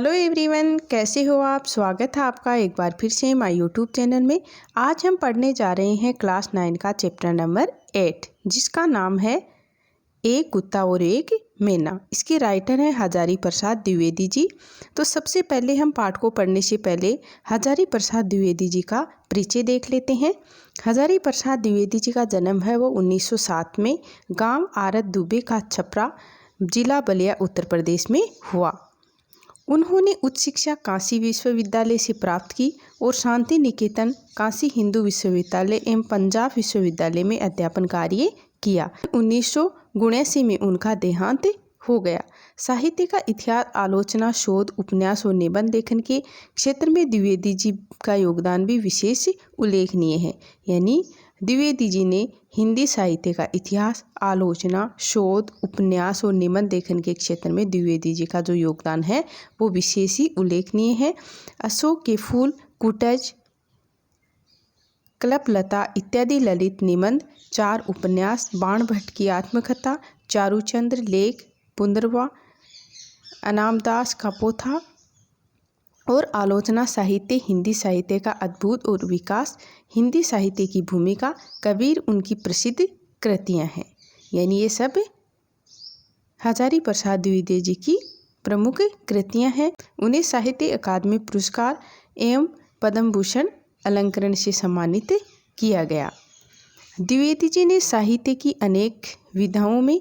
Hello everyone, कैसे हो आप। स्वागत है आपका एक बार फिर से माय यूट्यूब चैनल में। आज हम पढ़ने जा रहे हैं क्लास 9 का चैप्टर नंबर 8, जिसका नाम है एक कुत्ता और एक मैना। इसके राइटर हैं हजारी प्रसाद द्विवेदी जी। तो सबसे पहले हम पाठ को पढ़ने से पहले हजारी प्रसाद द्विवेदी जी का परिचय देख लेते हैं। हजारी प्रसाद द्विवेदी जी का जन्म है वो 1907 में गांव आरत दुबे का छपरा, जिला बलिया, उत्तर प्रदेश में हुआ। उन्होंने उच्च शिक्षा काशी विश्वविद्यालय से प्राप्त की और शांति निकेतन, काशी हिंदू विश्वविद्यालय एवं पंजाब विश्वविद्यालय में अध्यापन कार्य किया। 1979 में उनका देहांत हो गया। साहित्य का इतिहास, आलोचना, शोध, उपन्यास और निबंध लेखन के क्षेत्र में द्विवेदी जी का योगदान भी विशेष उल्लेखनीय है। यानी द्विवेदी जी ने हिंदी साहित्य का इतिहास, आलोचना, शोध, उपन्यास और निबंध लेखन के क्षेत्र में द्विवेदी जी का जो योगदान है वो विशेष ही उल्लेखनीय है। अशोक के फूल, कुटज, कल्पलता इत्यादि ललित निबंध, 4 उपन्यास, बाण भट्ट की आत्मकथा, चारूचंद्र लेख, पुनर्वा, अनामदास का पोथा और आलोचना साहित्य, हिंदी साहित्य का अद्भुत और विकास, हिंदी साहित्य की भूमिका, कबीर उनकी प्रसिद्ध कृतियां हैं। यानी ये सब हजारी प्रसाद द्विवेदी जी की प्रमुख कृतियां हैं। उन्हें साहित्य अकादमी पुरस्कार एवं पद्म भूषण अलंकरण से सम्मानित किया गया। द्विवेदी जी ने साहित्य की अनेक विधाओं में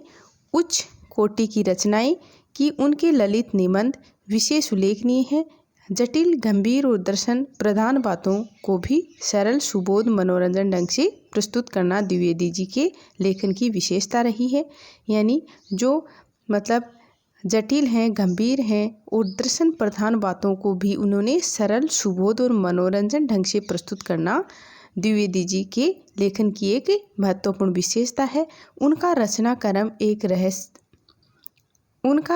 उच्च कोटि की रचनाएं की। उनके ललित निबंध विशेष उल्लेखनीय हैं। जटिल, गंभीर और दर्शन प्रधान बातों को भी सरल, सुबोध, मनोरंजन ढंग से प्रस्तुत करना द्विवेदी जी के लेखन की विशेषता रही है। यानी जो जटिल हैं, गंभीर हैं और दर्शन प्रधान बातों को भी उन्होंने सरल, सुबोध और मनोरंजन ढंग से प्रस्तुत करना द्विवेदी जी के लेखन की एक महत्वपूर्ण विशेषता है। उनका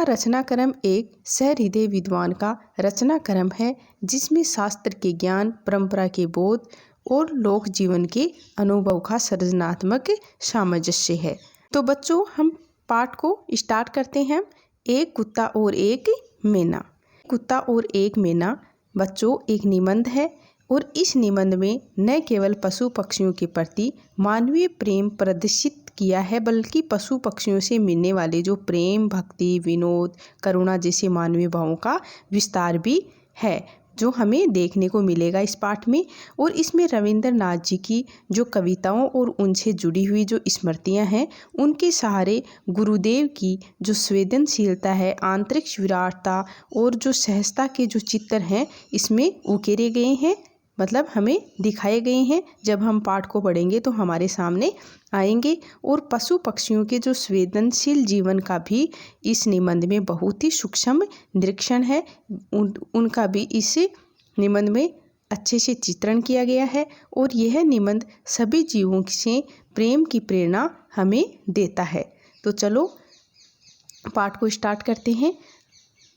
रचनाक्रम एक सहृदय विद्वान का रचनाक्रम है, जिसमें शास्त्र के ज्ञान, परंपरा के बोध और लोक जीवन के अनुभव का सृजनात्मक सामंजस्य है। तो बच्चों, हम पाठ को स्टार्ट करते हैं। एक कुत्ता और एक मैना। कुत्ता और एक मैना बच्चों एक निबंध है और इस निबंध में न केवल पशु पक्षियों के प्रति मानवीय प्रेम प्रदर्शित किया है, बल्कि पशु पक्षियों से मिलने वाले जो प्रेम, भक्ति, विनोद, करुणा जैसे मानवीय भावों का विस्तार भी है, जो हमें देखने को मिलेगा इस पाठ में। और इसमें रविंद्रनाथ जी की जो कविताओं और उनसे जुड़ी हुई जो स्मृतियां हैं, उनके सहारे गुरुदेव की जो संवेदनशीलता है, आंतरिक विराटता और जो सहजता के जो चित्र हैं इसमें उकेरे गए हैं, हमें दिखाए गए हैं। जब हम पाठ को पढ़ेंगे तो हमारे सामने आएंगे। और पशु पक्षियों के जो संवेदनशील जीवन का भी इस निबंध में बहुत ही सूक्ष्म निरीक्षण है। उनका भी इस निबंध में अच्छे से चित्रण किया गया है। और यह निबंध सभी जीवों से प्रेम की प्रेरणा हमें देता है। तो चलो पाठ को स्टार्ट करते हैं।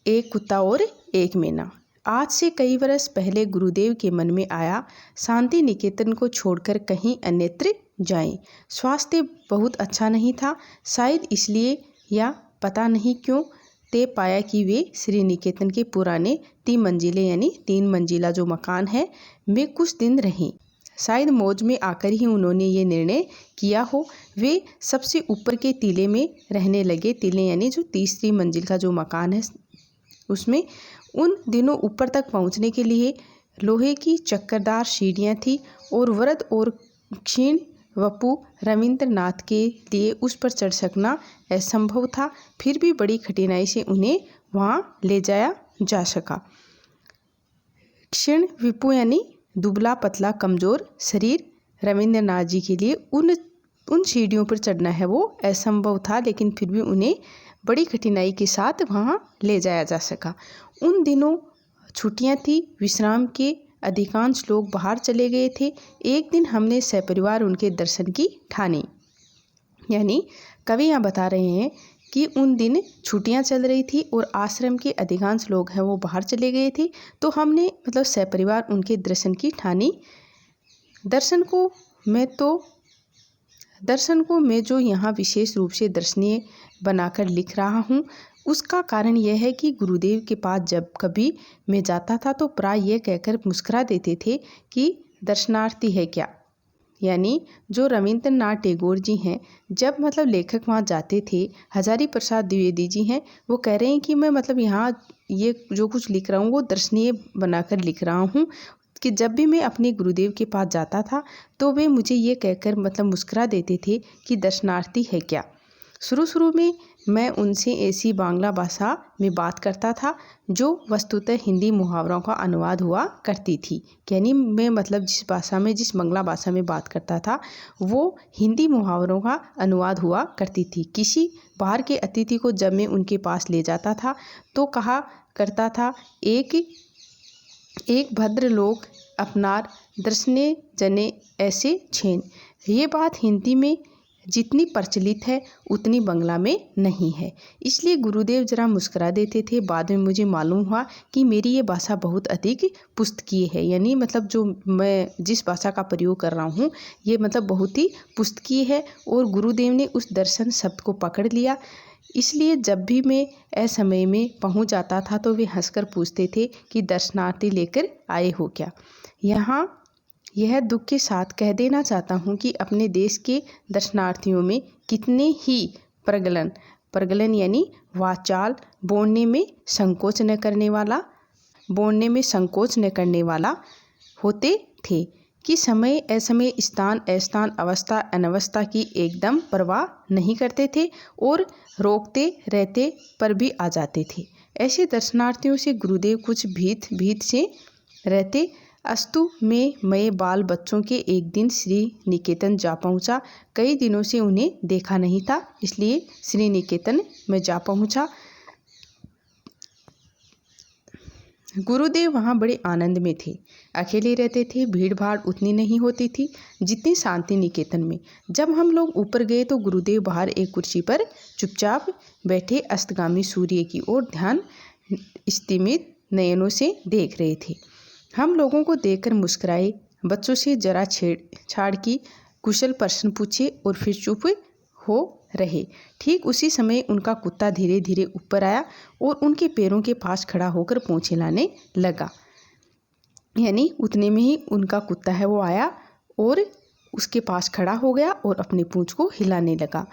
एक कुत्ता और एक मैना। आज से कई वर्ष पहले गुरुदेव के मन में आया, शांति निकेतन को छोड़कर कहीं अन्यत्र जाएं। स्वास्थ्य बहुत अच्छा नहीं था, शायद इसलिए या पता नहीं क्यों तय पाया कि वे श्री निकेतन के पुराने 3 मंजिले यानी 3 मंजिला जो मकान है में कुछ दिन रहें। शायद मौज में आकर ही उन्होंने ये निर्णय किया हो। वे सबसे ऊपर के टीले में रहने लगे। टीले यानी जो तीसरी मंजिल का जो मकान है उसमें। उन दिनों ऊपर तक पहुंचने के लिए लोहे की चक्करदार सीढ़ियां थी और वृद्ध और क्षीण वपु रविंद्रनाथ के लिए उस पर चढ़ सकना असंभव था। फिर भी बड़ी कठिनाई से उन्हें वहां ले जाया जा सका। क्षीण विपु यानी दुबला पतला कमजोर शरीर रविंद्रनाथ जी के लिए उन सीढ़ियों पर चढ़ना है वो असंभव था, लेकिन फिर भी उन्हें बड़ी कठिनाई के साथ वहाँ ले जाया जा सका। उन दिनों छुट्टियाँ थी, विश्राम के अधिकांश लोग बाहर चले गए थे। एक दिन हमने सपरिवार उनके दर्शन की ठानी। यानी कवि यहाँ बता रहे हैं कि उन दिन छुट्टियाँ चल रही थी और आश्रम के अधिकांश लोग हैं वो बाहर चले गए थे। तो हमने सपरिवार उनके दर्शन की ठानी। दर्शन को मैं जो यहाँ विशेष रूप से दर्शनीय बनाकर लिख रहा हूँ, उसका कारण यह है कि गुरुदेव के पास जब कभी मैं जाता था तो प्राय यह कहकर मुस्कुरा देते थे कि दर्शनार्थी है क्या। यानी जो रविंद्रनाथ टैगोर जी हैं, जब मतलब लेखक वहाँ जाते थे, हजारी प्रसाद द्विवेदी जी हैं, वो कह रहे हैं कि मैं मतलब यहाँ ये जो कुछ लिख रहा हूँ वो दर्शनीय बनाकर लिख रहा हूँ, कि जब भी मैं अपने गुरुदेव के पास जाता था तो वे मुझे ये कहकर मतलब मुस्कुरा देते थे कि दर्शनार्थी है क्या। शुरू में मैं उनसे ऐसी बांग्ला भाषा में बात करता था जो वस्तुतः हिंदी मुहावरों का अनुवाद हुआ करती थी। यानी मैं मतलब जिस भाषा में, जिस बांग्ला भाषा में बात करता था वो हिंदी मुहावरों का अनुवाद हुआ करती थी। किसी बाहर के अतिथि को जब मैं उनके पास ले जाता था तो कहा करता था, एक भद्र लोग अपनार दर्शने जने ऐसे छेन। ये बात हिंदी में जितनी प्रचलित है उतनी बांग्ला में नहीं है, इसलिए गुरुदेव जरा मुस्कुरा देते थे। बाद में मुझे मालूम हुआ कि मेरी ये भाषा बहुत अधिक पुस्तकीय है, यानी मतलब जो मैं जिस भाषा का प्रयोग कर रहा हूँ ये मतलब बहुत ही पुस्तकीय है, और गुरुदेव ने उस दर्शन शब्द को पकड़ लिया। इसलिए जब भी मैं असमय में पहुँच जाता था तो वे हंसकर पूछते थे कि दर्शनार्थी लेकर आए हो क्या। यहाँ यह दुख के साथ कह देना चाहता हूँ कि अपने देश के दर्शनार्थियों में कितने ही प्रगलन यानी वाचाल बोलने में संकोच न करने वाला होते थे, कि समय असमय, स्थान अस्थान, अवस्था अनवस्था की एकदम परवाह नहीं करते थे और रोकते रहते पर भी आ जाते थे। ऐसे दर्शनार्थियों से गुरुदेव कुछ भीत से रहते। अस्तु में मैं बाल बच्चों के एक दिन श्री निकेतन जा पहुंचा। कई दिनों से उन्हें देखा नहीं था, इसलिए श्री निकेतन में जा पहुंचा। गुरुदेव वहाँ बड़े आनंद में थे, अकेले रहते थे, भीड़ भाड़ उतनी नहीं होती थी जितनी शांति निकेतन में। जब हम लोग ऊपर गए तो गुरुदेव बाहर एक कुर्सी पर चुपचाप बैठे अस्तगामी सूर्य की ओर ध्यान स्तिमित नयनों से देख रहे थे। हम लोगों को देखकर मुस्कुराए, बच्चों से जरा छेड़छाड़ की, कुशल प्रश्न पूछे और फिर चुप हो रहे। ठीक उसी समय उनका कुत्ता धीरे धीरे ऊपर आया और उनके पैरों के पास खड़ा होकर पूंछ हिलाने लगा। यानी उतने में ही उनका कुत्ता है वो आया और उसके पास खड़ा हो गया और अपनी पूंछ को हिलाने लगा।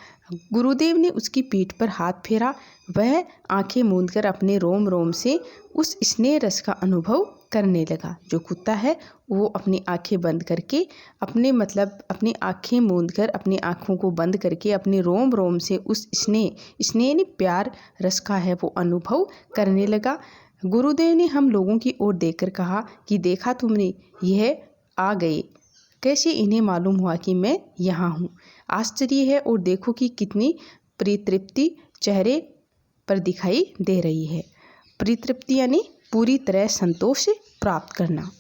गुरुदेव ने उसकी पीठ पर हाथ फेरा। वह आंखें मूंदकर अपने रोम रोम से उस स्नेह रस का अनुभव करने लगा। जो कुत्ता है वो अपनी आंखें बंद करके अपनी आंखें मूंदकर, अपनी आंखों को बंद करके अपने रोम रोम से उस स्नेह प्यार रस का है वो अनुभव करने लगा। गुरुदेव ने हम लोगों की ओर देखकर कहा कि देखा तुमने, यह आ गए, कैसे इन्हें मालूम हुआ कि मैं यहाँ हूँ। आश्चर्य है, और देखो कि कितनी परितृप्ति चेहरे पर दिखाई दे रही है। परितृप्ति यानी पूरी तरह संतोष प्राप्त करना।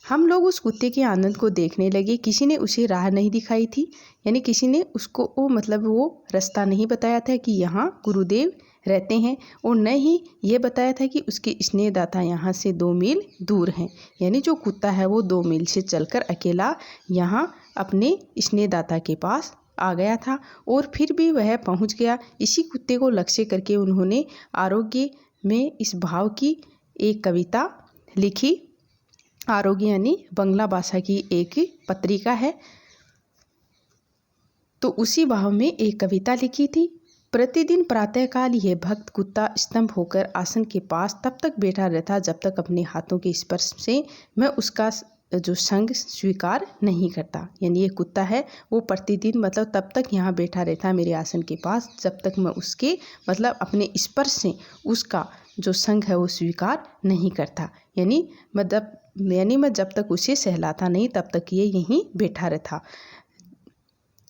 हम लोग उस कुत्ते के आनंद को देखने लगे। किसी ने उसे राह नहीं दिखाई थी, यानी किसी ने उसको वो रास्ता नहीं बताया था कि यहाँ गुरुदेव रहते हैं, और न ही ये बताया था कि उसके स्नेहदाता यहाँ से 2 मील दूर हैं। यानी जो कुत्ता है वो 2 मील से चलकर अकेला यहाँ अपने स्नेहदाता के पास आ गया था, और फिर भी वह पहुँच गया। इसी कुत्ते को लक्ष्य करके उन्होंने आरोग्य में इस भाव की एक कविता लिखी। आरोग्य यानी बांग्ला भाषा की एक पत्रिका है, तो उसी भाव में एक कविता लिखी थी। प्रतिदिन प्रातःकाल यह भक्त कुत्ता स्तंभ होकर आसन के पास तब तक बैठा रहता जब तक अपने हाथों के स्पर्श से मैं उसका जो संग स्वीकार नहीं करता। यानी ये कुत्ता है वो प्रतिदिन तब तक यहाँ बैठा रहता मेरे आसन के पास जब तक मैं उसके अपने स्पर्श से उसका जो संग है वो स्वीकार नहीं करता। यानी मैं जब तक उसे सहलाता नहीं तब तक ये यहीं बैठा रहता।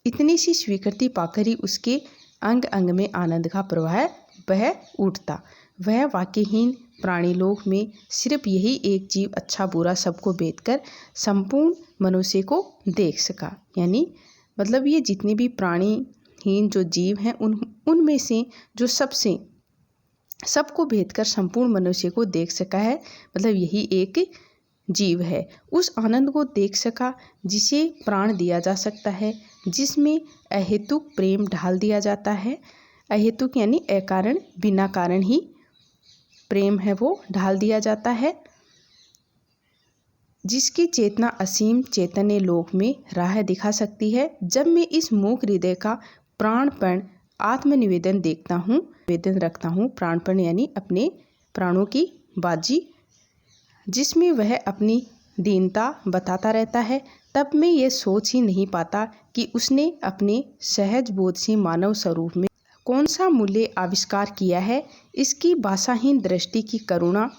इतनी सी स्वीकृति पाकर ही उसके अंग अंग में आनंद का प्रवाह बह उठता। वह वाक्यहीन प्राणी लोक में सिर्फ यही एक जीव अच्छा बुरा सबको भेदकर संपूर्ण मनुष्य को देख सका। यानी ये जितने भी प्राणीहीन जो जीव हैं उनमें से जो सबको भेदकर संपूर्ण मनुष्य को देख सका है, यही एक जीव है। उस आनंद को देख सका जिसे प्राण दिया जा सकता है, जिसमें अहेतुक प्रेम ढाल दिया जाता है। अहेतुक यानी अकारण, बिना कारण ही प्रेम है वो ढाल दिया जाता है। जिसकी चेतना असीम चैतन्य लोक में राह दिखा सकती है। जब मैं इस मूक हृदय का प्राणपण आत्मनिवेदन देखता हूँ, निवेदन रखता हूँ, प्राणपण यानी अपने प्राणों की बाजी, जिसमें वह अपनी दीनता बताता रहता है, तब मैं ये सोच ही नहीं पाता कि उसने अपने सहज बोध से मानव स्वरूप में कौन सा मूल्य आविष्कार किया है। इसकी भाषाहीन दृष्टि की करुणा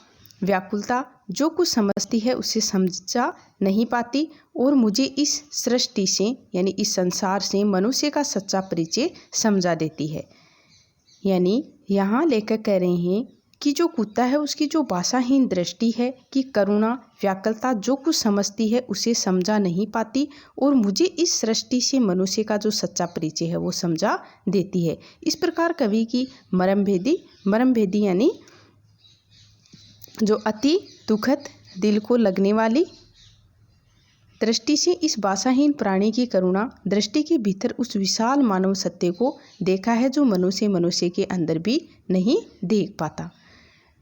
व्याकुलता जो कुछ समझती है उसे समझा नहीं पाती और मुझे इस सृष्टि से यानी इस संसार से मनुष्य का सच्चा परिचय समझा देती है। यानी यहाँ लेखक कह रहे हैं कि जो कुत्ता है उसकी जो भाषाहीन दृष्टि है कि करुणा व्याकुलता जो कुछ समझती है उसे समझा नहीं पाती और मुझे इस सृष्टि से मनुष्य का जो सच्चा परिचय है वो समझा देती है। इस प्रकार कवि की मरमभेदी यानी जो अति दुखद दिल को लगने वाली दृष्टि से इस भाषाहीन प्राणी की करुणा दृष्टि के भीतर उस विशाल मानव सत्य को देखा है जो मनुष्य के अंदर भी नहीं देख पाता।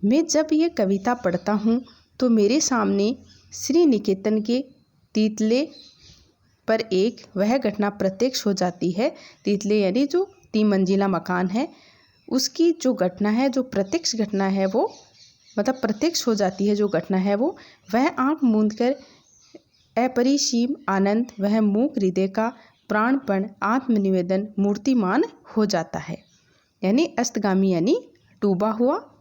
मैं जब ये कविता पढ़ता हूँ तो मेरे सामने श्री निकेतन के तीतले पर एक वह घटना प्रत्यक्ष हो जाती है। तीतले यानी जो 3 मंजिला मकान है उसकी जो घटना है, जो प्रत्यक्ष घटना है वो मतलब प्रत्यक्ष हो जाती है जो घटना है वो, वह आंख मूंद कर अपरिसीम आनंद, वह मूक हृदय का प्राणपण आत्मनिवेदन मूर्तिमान हो जाता है। यानी अस्तगामी यानी डूबा हुआ,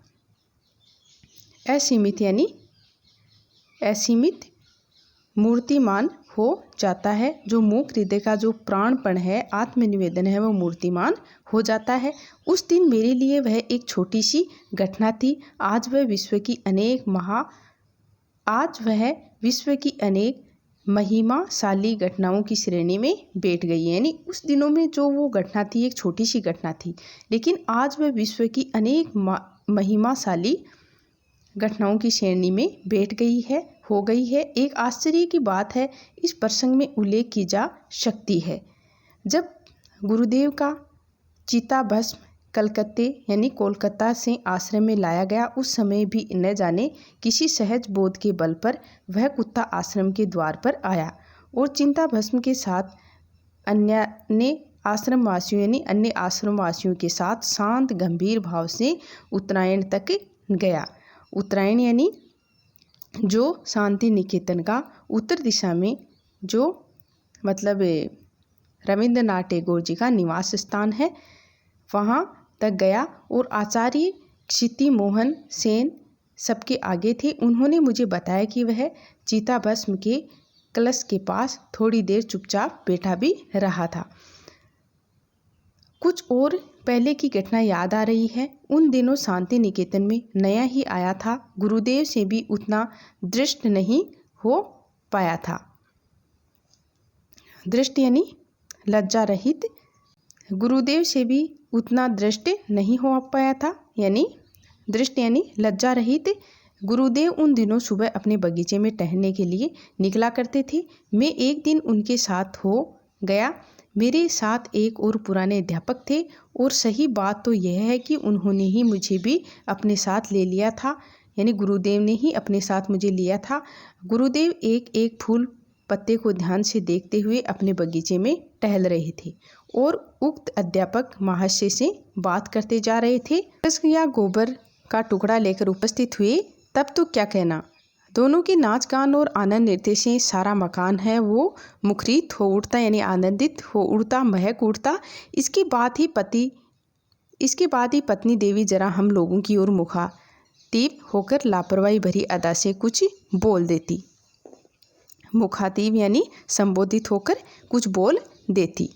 असीमित यानी असीमित मूर्तिमान हो जाता है। जो मूक हृदय का जो प्राणपण है आत्मनिवेदन है वो मूर्तिमान हो जाता है। उस दिन मेरे लिए वह एक छोटी सी घटना थी। आज वह विश्व की अनेक महिमाशाली घटनाओं की श्रेणी में बैठ गई है। यानी उस दिनों में जो वो घटना थी एक छोटी सी घटना थी, लेकिन आज वह विश्व की अनेक महिमाशाली घटनाओं की श्रेणी में बैठ गई है, हो गई है। एक आश्चर्य की बात है इस प्रसंग में उल्लेख की जा सकती है। जब गुरुदेव का चिताभस्म कोलकाता से आश्रम में लाया गया, उस समय भी न जाने किसी सहज बोध के बल पर वह कुत्ता आश्रम के द्वार पर आया और चिताभस्म के साथ अन्य आश्रमवासियों के साथ शांत गंभीर भाव से उत्तरायण तक गया। उत्तरायण यानी जो शांति निकेतन का उत्तर दिशा में जो मतलब रविंद्रनाथ टैगोर जी का निवास स्थान है, वहाँ तक गया और आचार्य क्षिति मोहन सेन सबके आगे थे। उन्होंने मुझे बताया कि वह चिताभस्म के कलश के पास थोड़ी देर चुपचाप बैठा भी रहा था। कुछ और पहले की घटना याद आ रही है। उन दिनों शांति निकेतन में नया ही आया था, गुरुदेव से भी उतना दृष्ट नहीं हो पाया था। दृष्ट यानी लज्जा रहित, गुरुदेव से भी उतना दृष्ट नहीं हो पाया था, यानी दृष्ट यानी लज्जा रहित। गुरुदेव उन दिनों सुबह अपने बगीचे में टहलने के लिए निकला करते थे। मैं एक दिन उनके साथ हो गया। मेरे साथ एक और पुराने अध्यापक थे और सही बात तो यह है कि उन्होंने ही मुझे भी अपने साथ ले लिया था, यानी गुरुदेव ने ही अपने साथ मुझे लिया था। गुरुदेव एक एक फूल पत्ते को ध्यान से देखते हुए अपने बगीचे में टहल रहे थे और उक्त अध्यापक महाशय से बात करते जा रहे थे। या गोबर का टुकड़ा लेकर उपस्थित हुए, तब तो क्या कहना। दोनों के नाच गान और आनंद नृत्य से सारा मकान है वो मुखरित हो उठता, यानी आनंदित हो उठता, महक उठता। इसके बाद ही पत्नी देवी जरा हम लोगों की ओर मुखातिब होकर लापरवाही भरी अदा से कुछ बोल देती। मुखातिब यानी संबोधित होकर कुछ बोल देती।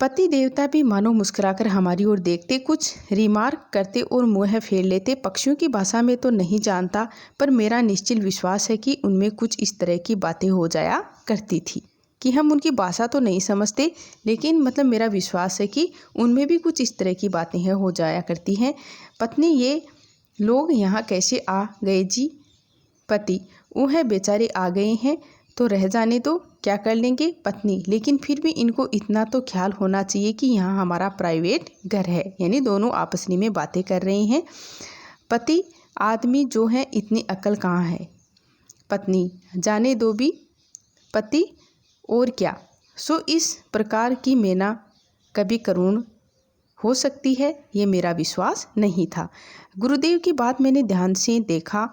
पति देवता भी मानो मुस्कुराकर हमारी ओर देखते, कुछ रिमार्क करते और मुँह फेर लेते। पक्षियों की भाषा में तो नहीं जानता, पर मेरा निश्चित विश्वास है कि उनमें कुछ इस तरह की बातें हो जाया करती थी कि हम उनकी भाषा तो नहीं समझते, लेकिन मतलब मेरा विश्वास है कि उनमें भी कुछ इस तरह की बातें हैं हो जाया करती हैं। पत्नी, ये लोग यहाँ कैसे आ गए जी? पति, वो है बेचारे आ गए हैं, तो रह जाने दो, क्या कर लेंगे पत्नी, लेकिन फिर भी इनको इतना तो ख्याल होना चाहिए कि यहाँ हमारा प्राइवेट घर है। यानी दोनों आपस में बातें कर रहे हैं। पति आदमी जो है इतनी अक्ल कहाँ है। पत्नी जाने दो भी पति और क्या। सो इस प्रकार की मैना कभी करुण हो सकती है, ये मेरा विश्वास नहीं था। गुरुदेव की बात मैंने ध्यान से देखा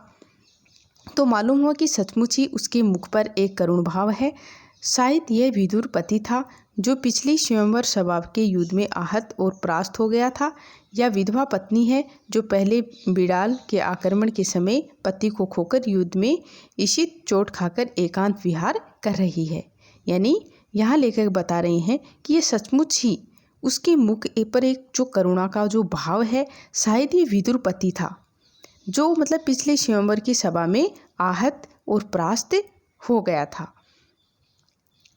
तो मालूम हुआ कि सचमुच ही उसके मुख पर एक करुण भाव है। शायद यह विदुर पति था जो पिछली स्वयंवर सभा के युद्ध में आहत और परास्त हो गया था, या विधवा पत्नी है जो पहले बिड़ाल के आक्रमण के समय पति को खोकर युद्ध में ईशित चोट खाकर एकांत विहार कर रही है। यानी यहाँ लेखक बता रहे हैं कि ये सचमुच ही उसके मुख पर एक जो करुणा का जो भाव है, शायद ये विदुर पति था जो मतलब पिछले स्वयंवर की सभा में आहत और परास्त हो गया था।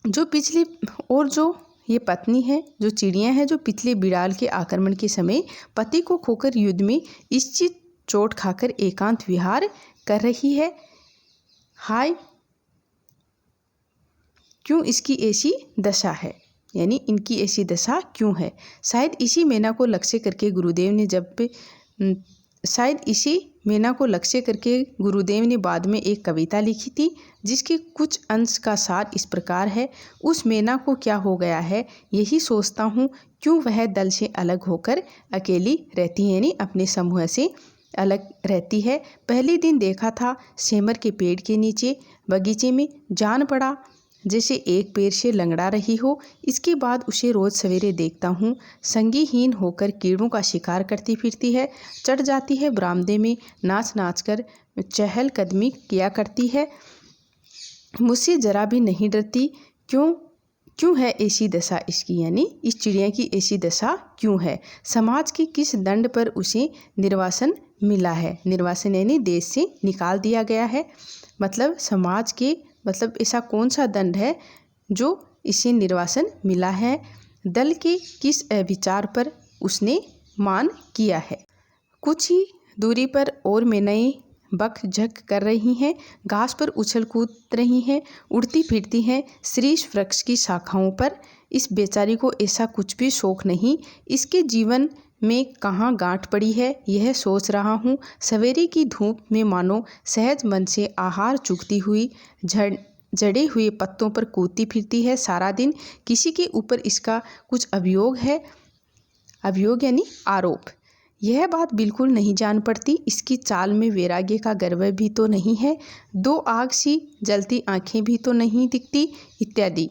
जो पिछली और जो ये पत्नी है, जो चिड़िया है, जो पिछले बिड़ाल के आक्रमण के समय पति को खोकर युद्ध में ईशित चोट खाकर एकांत विहार कर रही है। हाय, क्यों इसकी ऐसी दशा है, यानी इनकी ऐसी दशा क्यों है। शायद इसी मैना को लक्ष्य करके गुरुदेव ने बाद में एक कविता लिखी थी जिसके कुछ अंश का सार इस प्रकार है। उस मैना को क्या हो गया है, यही सोचता हूँ, क्यों वह दल से अलग होकर अकेली रहती है, यानी अपने समूह से अलग रहती है। पहले दिन देखा था सेमर के पेड़ के नीचे बगीचे में, जान पड़ा जैसे एक पैर से लंगड़ा रही हो। इसके बाद उसे रोज़ सवेरे देखता हूँ, संगीहीन होकर कीड़ों का शिकार करती फिरती है, चढ़ जाती है बरामदे में, नाच नाच कर चहल कदमी किया करती है, मुझसे जरा भी नहीं डरती। क्यों है ऐसी दशा इसकी, यानी इस चिड़िया की ऐसी दशा क्यों है। समाज के किस दंड पर उसे निर्वासन मिला है। निर्वासन यानी देश से निकाल दिया गया है। मतलब समाज के ऐसा कौन सा दंड है जो इसे निर्वासन मिला है। दल के किस अविचार पर उसने मान किया है। कुछ ही दूरी पर और मैनाएं बक झक कर रही हैं, घास पर उछल कूद रही हैं, उड़ती फिरती हैं शीर्ष वृक्ष की शाखाओं पर। इस बेचारी को ऐसा कुछ भी शौक नहीं, इसके जीवन में कहाँ गांठ पड़ी है, यह सोच रहा हूँ। सवेरे की धूप में मानो सहज मन से आहार चुगती हुई जड़े हुए पत्तों पर कूदती फिरती है सारा दिन। किसी के ऊपर इसका कुछ अभियोग है, अभियोग यानी आरोप। यह बात बिल्कुल नहीं जान पड़ती, इसकी चाल में वैराग्य का गर्व भी तो नहीं है, दो आग सी जलती आंखें भी तो नहीं दिखती, इत्यादि।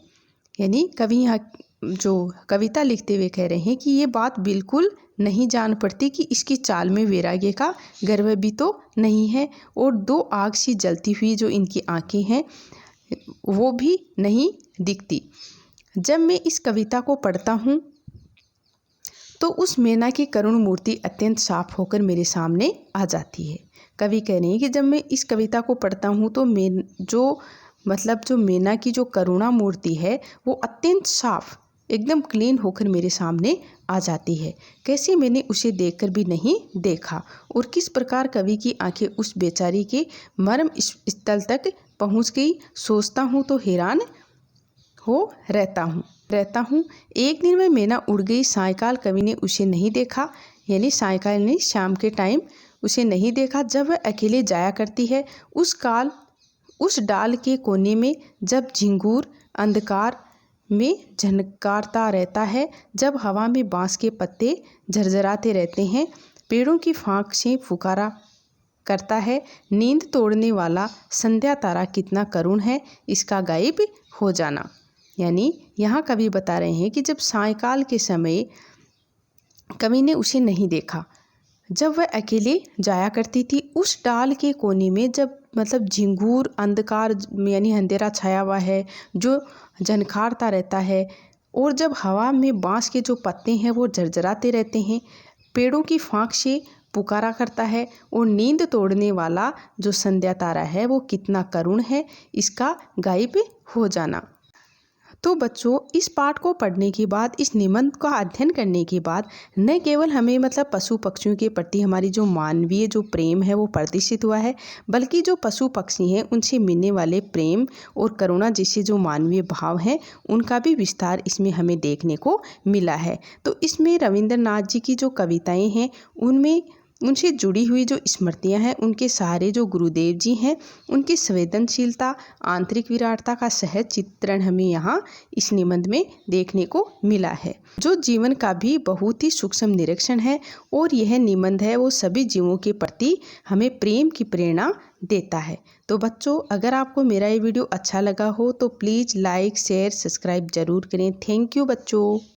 यानी कवि यहाँ जो कविता लिखते हुए कह रहे हैं कि ये बात बिल्कुल नहीं जान पड़ती कि इसकी चाल में वैराग्य का गर्व भी तो नहीं है, और दो आग सी जलती हुई जो इनकी आंखें हैं वो भी नहीं दिखती। जब मैं इस कविता को पढ़ता हूँ तो उस मैना की करुण मूर्ति अत्यंत साफ होकर मेरे सामने आ जाती है। कवि कह रहे हैं कि जब मैं इस कविता को पढ़ता हूँ तो जो मैना की जो करुणा मूर्ति है वो अत्यंत साफ एकदम क्लीन होकर मेरे सामने आ जाती है। कैसे मैंने उसे देखकर भी नहीं देखा, और किस प्रकार कवि की आंखें उस बेचारी के मर्म स्थल तक पहुंच गई, सोचता हूँ तो हैरान हो रहता हूँ। एक दिन में मैना उड़ गई, सायकाल कवि ने उसे नहीं देखा, यानी सायकाल ने शाम के टाइम उसे नहीं देखा जब वह अकेले जाया करती है। उस डाल के कोने में जब झिंगूर अंधकार में झनकारता रहता है, जब हवा में बांस के पत्ते झरझराते रहते हैं, पेड़ों की फांक से फुकारा करता है, नींद तोड़ने वाला संध्या तारा कितना करुण है, इसका गायब हो जाना। यानी यहाँ कवि बता रहे हैं कि जब सायकाल के समय कवि ने उसे नहीं देखा, जब वह अकेले जाया करती थी उस डाल के कोने में, जब झिंगूर अंधकार यानी अंधेरा छाया हुआ है जो झनकारता रहता है, और जब हवा में बांस के जो पत्ते हैं वो झरझराते रहते हैं, पेड़ों की फांक से पुकारा करता है, और नींद तोड़ने वाला जो संध्या तारा है वो कितना करुण है, इसका गायब हो जाना। तो बच्चों, इस पाठ को पढ़ने के बाद, इस निबंध का अध्ययन करने के बाद न केवल हमें पशु पक्षियों के प्रति हमारी जो मानवीय जो प्रेम है वो प्रदर्शित हुआ है, बल्कि जो पशु पक्षी हैं उनसे मिलने वाले प्रेम और करुणा जैसे जो मानवीय भाव हैं उनका भी विस्तार इसमें हमें देखने को मिला है। तो इसमें रविंद्रनाथ जी की जो कविताएं हैं उनमें उनसे जुड़ी हुई जो स्मृतियां हैं, उनके सहारे जो गुरुदेव जी हैं, उनकी संवेदनशीलता, आंतरिक विराटता का सहज चित्रण हमें यहाँ इस निबंध में देखने को मिला है, जो जीवन का भी बहुत ही सूक्ष्म निरीक्षण है। और यह निबंध है वो सभी जीवों के प्रति हमें प्रेम की प्रेरणा देता है। तो बच्चों, अगर आपको मेरा ये वीडियो अच्छा लगा हो तो प्लीज़ लाइक, शेयर, सब्सक्राइब जरूर करें। थैंक यू बच्चों।